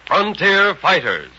Frontier Fighters.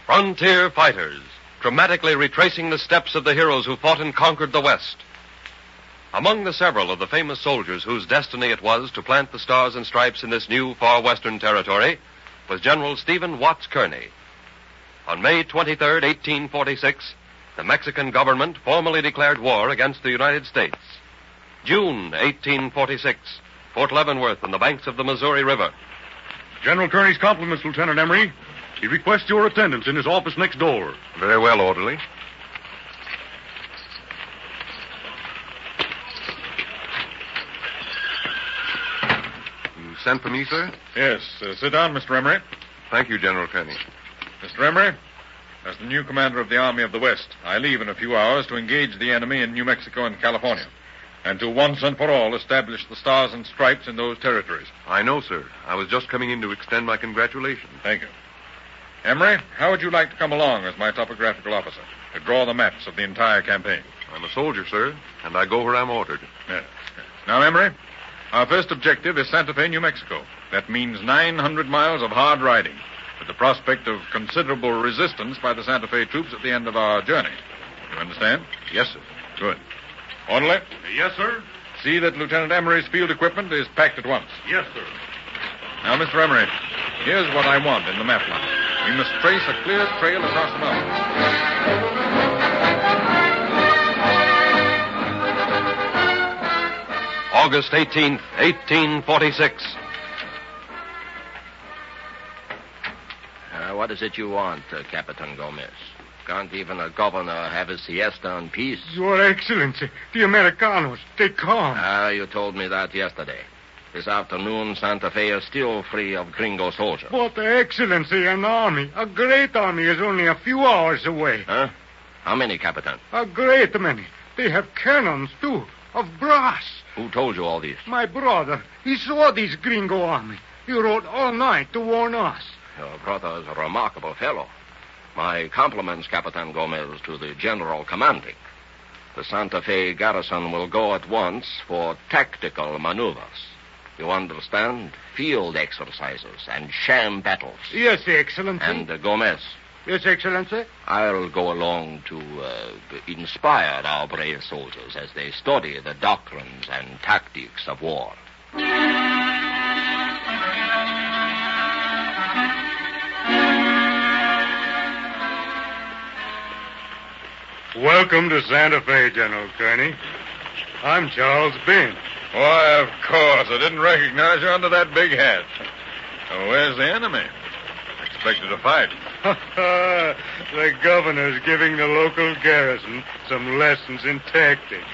Frontier Fighters, dramatically retracing the steps of the heroes who fought and conquered the West. Among the several of the famous soldiers whose destiny it was to plant the stars and stripes in this new far western territory was General Stephen Watts Kearny. On May 23, 1846, the Mexican government formally declared war against the United States. June 1846, Fort Leavenworth on the banks of the Missouri River. General Kearny's compliments, Lieutenant Emery. He requests your attendance in his office next door. Very well, orderly. You sent for me, sir? Yes. Sit down, Mr. Emery. Thank you, General Kearny. Mr. Emery, as the new commander of the Army of the West, I leave in a few hours to engage the enemy in New Mexico and California, and to once and for all establish the stars and stripes in those territories. I know, sir. I was just coming in to extend my congratulations. Thank you. Emery, how would you like to come along as my topographical officer to draw the maps of the entire campaign? I'm a soldier, sir, and I go where I'm ordered. Yes. Now, Emery, our first objective is Santa Fe, New Mexico. That means 900 miles of hard riding, with the prospect of considerable resistance by the Santa Fe troops at the end of our journey. You understand? Yes, sir. Good. Orderly? Yes, sir. See that Lieutenant Emery's field equipment is packed at once. Yes, sir. Now, Mr. Emery, here's what I want in the map line. We must trace a clear trail across the mountains. August 18th, 1846. What is it you want, Capitan Gomez? Can't even a governor have a siesta in peace? Your Excellency, the Americanos, they come. You told me that yesterday. This afternoon, Santa Fe is still free of gringo soldiers. But, Excellency, an army, a great army, is only a few hours away. Huh? How many, Capitan? A great many. They have cannons, too, of brass. Who told you all this? My brother. He saw this gringo army. He rode all night to warn us. Your brother is a remarkable fellow. My compliments, Capitan Gomez, to the general commanding. The Santa Fe garrison will go at once for tactical maneuvers. You understand? Field exercises and sham battles. Yes, Excellency. And Gomez. Yes, Excellency. I'll go along to inspire our brave soldiers as they study the doctrines and tactics of war. Welcome to Santa Fe, General Kearny. I'm Charles Bent. Why, of course. I didn't recognize you under that big hat. Oh, where's the enemy? Expected to fight. The governor's giving the local garrison some lessons in tactics.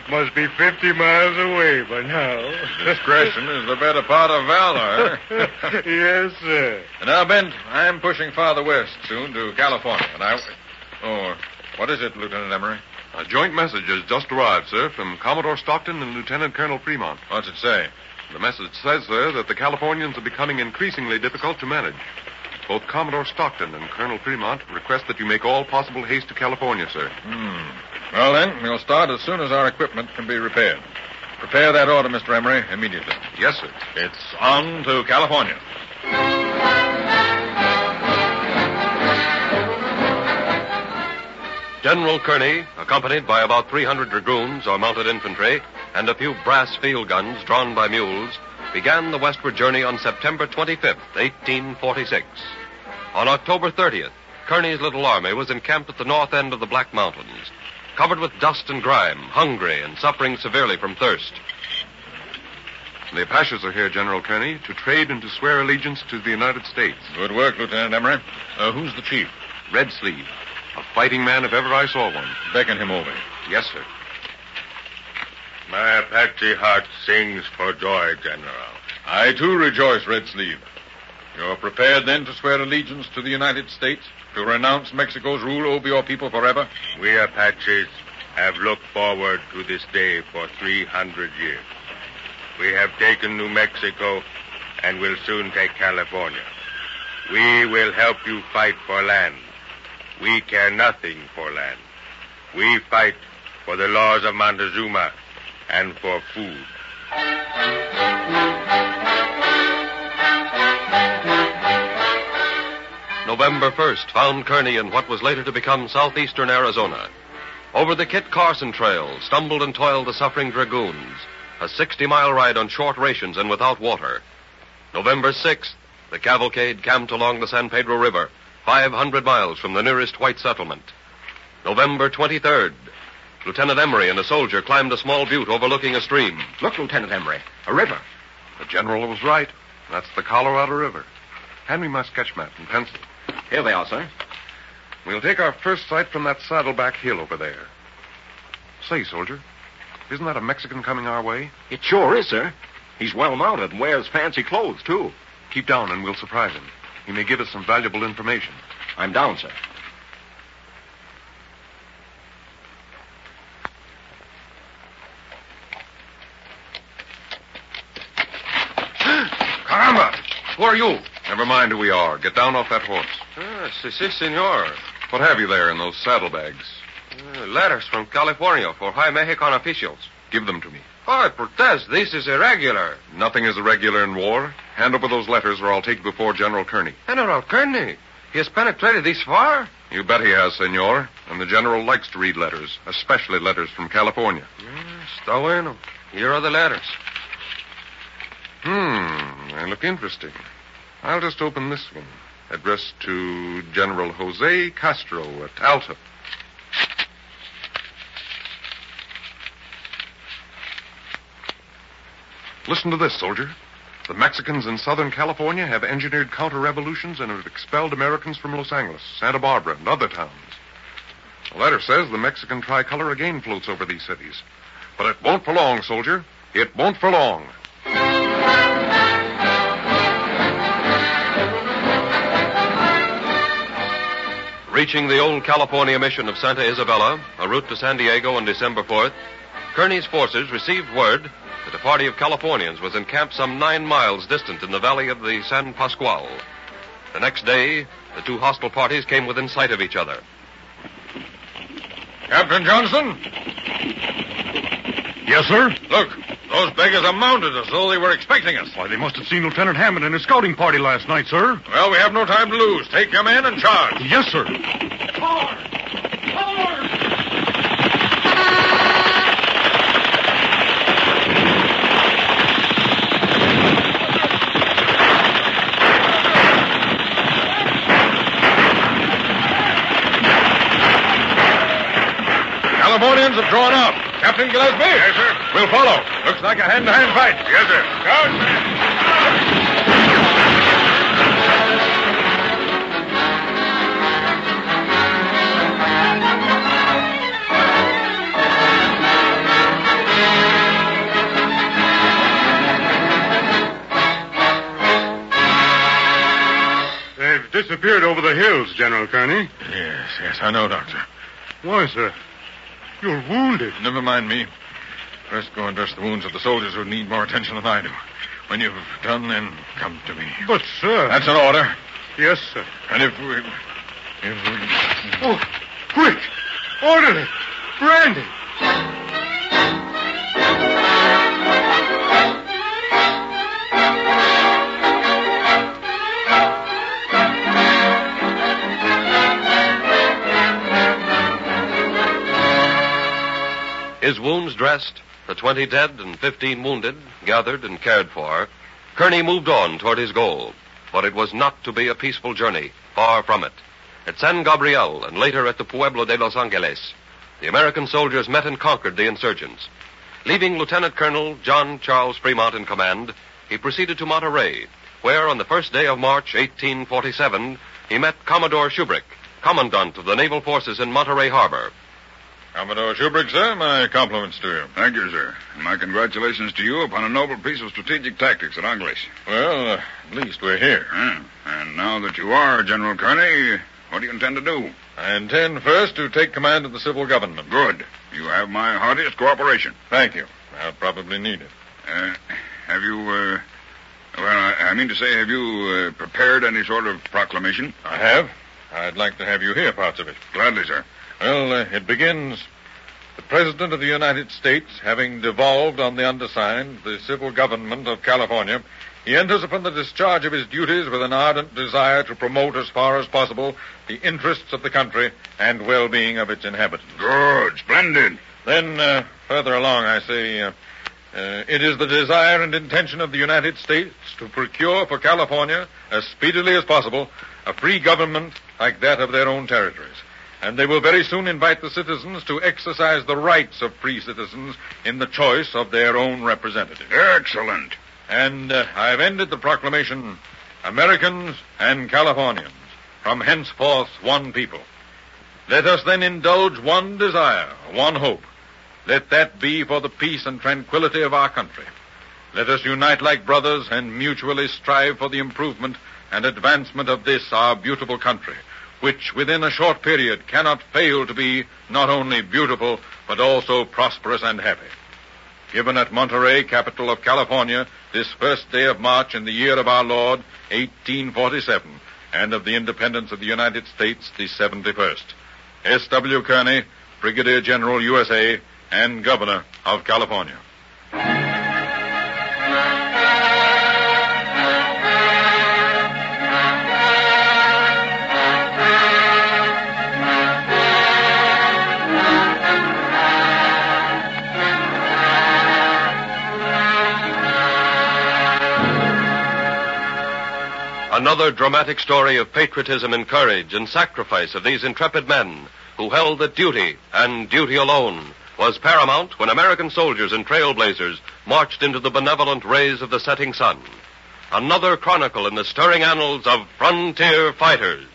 Must be 50 miles away by now. Discretion is the better part of valor, huh? Yes, sir. Now, Bent, I'm pushing farther west soon to California, and Oh, what is it, Lieutenant Emery? A joint message has just arrived, sir, from Commodore Stockton and Lieutenant Colonel Fremont. What's it say? The message says, sir, that the Californians are becoming increasingly difficult to manage. Both Commodore Stockton and Colonel Fremont request that you make all possible haste to California, sir. Well, then, we'll start as soon as our equipment can be repaired. Prepare that order, Mr. Emery, immediately. Yes, sir. It's on to California. General Kearney, accompanied by about 300 dragoons or mounted infantry and a few brass field guns drawn by mules, began the westward journey on September 25th, 1846. On October 30th, Kearney's little army was encamped at the north end of the Black Mountains, covered with dust and grime, hungry and suffering severely from thirst. The Apaches are here, General Kearney, to trade and to swear allegiance to the United States. Good work, Lieutenant Emery. Who's the chief? Red Sleeve. A fighting man if ever I saw one. Beckon him over. Yes, sir. My Apache heart sings for joy, General. I, too, rejoice, Red Sleeve. You're prepared, then, to swear allegiance to the United States? To renounce Mexico's rule over your people forever? We Apaches have looked forward to this day for 300 years. We have taken New Mexico and will soon take California. We will help you fight for land. We care nothing for land. We fight for the laws of Montezuma and for food. November 1st found Kearney in what was later to become southeastern Arizona. Over the Kit Carson Trail stumbled and toiled the suffering dragoons, a 60-mile ride on short rations and without water. November 6th, the cavalcade camped along the San Pedro River, 500 miles from the nearest white settlement. November 23rd, Lieutenant Emery and a soldier climbed a small butte overlooking a stream. Look, Lieutenant Emery, a river. The general was right. That's the Colorado River. Hand me my sketch map and pencil. Here they are, sir. We'll take our first sight from that saddleback hill over there. Say, soldier, isn't that a Mexican coming our way? It sure is, sir. He's well mounted and wears fancy clothes, too. Keep down and we'll surprise him. He may give us some valuable information. I'm down, sir. Caramba! Who are you? Never mind who we are. Get down off that horse. Si, senor. What have you there in those saddlebags? Letters from California for high Mexican officials. Give them to me. I protest, this is irregular. Nothing is irregular in war. Hand over those letters or I'll take you before General Kearney. General Kearney? He has penetrated this far? You bet he has, senor. And the general likes to read letters, especially letters from California. Está bueno. Here are the letters. They look interesting. I'll just open this one. Addressed to General Jose Castro at Alta. Listen to this, soldier. The Mexicans in Southern California have engineered counter-revolutions and have expelled Americans from Los Angeles, Santa Barbara, and other towns. The letter says the Mexican tricolor again floats over these cities. But it won't for long, soldier. It won't for long. Reaching the old California mission of Santa Isabela, a route to San Diego on December 4th, Kearney's forces received word that a party of Californians was encamped some 9 miles distant in the valley of the San Pascual. The next day, the two hostile parties came within sight of each other. Captain Johnson? Yes, sir? Look, those beggars are mounted as though they were expecting us. Why, they must have seen Lieutenant Hammond and his scouting party last night, sir. Well, we have no time to lose. Take your men and charge. Yes, sir. Californians have drawn up. Captain Gillespie? Yes, sir. We'll follow. Looks like a hand-to-hand fight. Yes, sir. Out! They've disappeared over the hills, General Kearney. Yes, I know, Doctor. Why, sir? You're wounded. Never mind me. First, go and dress the wounds of the soldiers who need more attention than I do. When you've done, then come to me. But, sir... That's an order. Yes, sir. And if we... Oh, quick! Orderly! Brandy! His wounds dressed, the 20 dead and 15 wounded gathered and cared for, Kearny moved on toward his goal. But it was not to be a peaceful journey, far from it. At San Gabriel and later at the Pueblo de Los Angeles, the American soldiers met and conquered the insurgents. Leaving Lieutenant Colonel John Charles Fremont in command, he proceeded to Monterey, where on the first day of March 1847, he met Commodore Shubrick, Commandant of the Naval Forces in Monterey Harbor. Commodore Shubrick, sir, my compliments to you. Thank you, sir. And my congratulations to you upon a noble piece of strategic tactics at Angles. Well, at least we're here. And now that you are General Kearny, what do you intend to do? I intend first to take command of the civil government. Good. You have my heartiest cooperation. Thank you. I'll probably need it. Have you, I mean to say, have you prepared any sort of proclamation? I have. I'd like to have you hear parts of it. Gladly, sir. Well, it begins, the President of the United States, having devolved on the undersigned the civil government of California, he enters upon the discharge of his duties with an ardent desire to promote as far as possible the interests of the country and well-being of its inhabitants. Good, splendid. Then, further along, I say, it is the desire and intention of the United States to procure for California, as speedily as possible, a free government like that of their own territories. And they will very soon invite the citizens to exercise the rights of free citizens in the choice of their own representatives. Excellent. And I have ended the proclamation, Americans and Californians, from henceforth one people. Let us then indulge one desire, one hope. Let that be for the peace and tranquility of our country. Let us unite like brothers and mutually strive for the improvement and advancement of this, our beautiful country, which within a short period cannot fail to be not only beautiful, but also prosperous and happy. Given at Monterey, capital of California, this first day of March in the year of our Lord, 1847, and of the independence of the United States, the 71st. S.W. Kearny, Brigadier General, USA, and Governor of California. Another dramatic story of patriotism and courage and sacrifice of these intrepid men who held that duty, and duty alone, was paramount when American soldiers and trailblazers marched into the benevolent rays of the setting sun. Another chronicle in the stirring annals of frontier fighters.